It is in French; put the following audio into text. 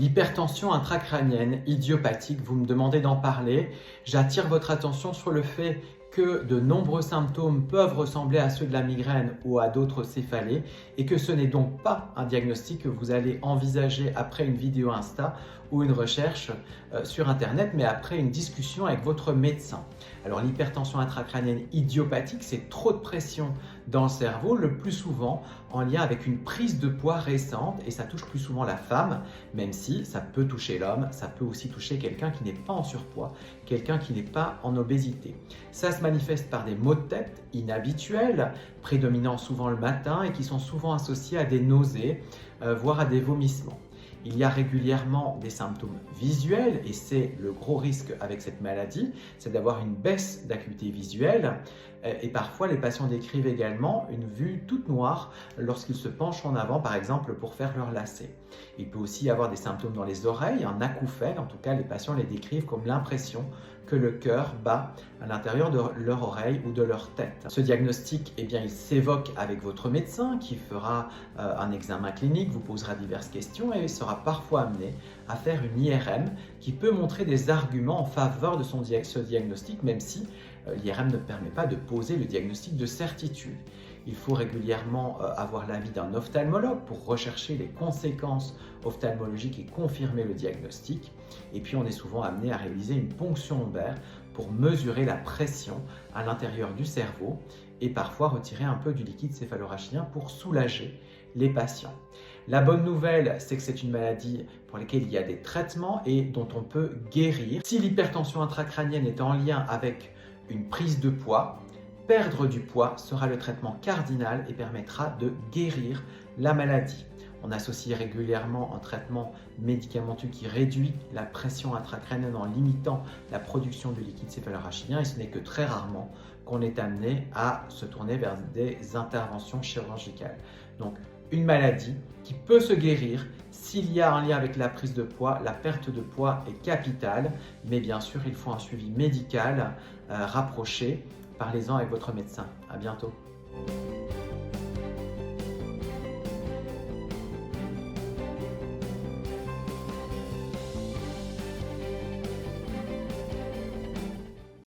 L'hypertension intracrânienne idiopathique, vous me demandez d'en parler. J'attire votre attention sur le fait que de nombreux symptômes peuvent ressembler à ceux de la migraine ou à d'autres céphalées et que ce n'est donc pas un diagnostic que vous allez envisager après une vidéo Insta ou une recherche sur Internet, mais après une discussion avec votre médecin. Alors l'hypertension intracrânienne idiopathique, c'est trop de pression dans le cerveau, le plus souvent en lien avec une prise de poids récente, et ça touche plus souvent la femme, même si ça peut toucher l'homme, ça peut aussi toucher quelqu'un qui n'est pas en surpoids, quelqu'un qui n'est pas en obésité. Ça se manifeste par des maux de tête inhabituels, prédominant souvent le matin et qui sont souvent associés à des nausées, voire à des vomissements. Il y a régulièrement des symptômes visuels et c'est le gros risque avec cette maladie, c'est d'avoir une baisse d'acuité visuelle et parfois les patients décrivent également une vue toute noire lorsqu'ils se penchent en avant par exemple pour faire leur lacet. Il peut aussi y avoir des symptômes dans les oreilles, un acouphène, en tout cas les patients les décrivent comme l'impression que le cœur bat à l'intérieur de leur oreille ou de leur tête. Ce diagnostic, eh bien, il s'évoque avec votre médecin qui fera un examen clinique, vous posera diverses questions et sera parfois amené à faire une IRM qui peut montrer des arguments en faveur de ce diagnostic, même si l'IRM ne permet pas de poser le diagnostic de certitude. Il faut régulièrement avoir l'avis d'un ophtalmologue pour rechercher les conséquences ophtalmologiques et confirmer le diagnostic. Et puis on est souvent amené à réaliser une ponction lombaire pour mesurer la pression à l'intérieur du cerveau et parfois retirer un peu du liquide céphalorachidien pour soulager les patients. La bonne nouvelle, c'est que c'est une maladie pour laquelle il y a des traitements et dont on peut guérir. Si l'hypertension intracrânienne est en lien avec une prise de poids, perdre du poids sera le traitement cardinal et permettra de guérir la maladie. On associe régulièrement un traitement médicamenteux qui réduit la pression intracrânienne en limitant la production de liquide céphalorachidien et ce n'est que très rarement qu'on est amené à se tourner vers des interventions chirurgicales. Donc une maladie qui peut se guérir s'il y a un lien avec la prise de poids, la perte de poids est capitale, mais bien sûr il faut un suivi médical rapproché. Parlez-en avec votre médecin. À bientôt.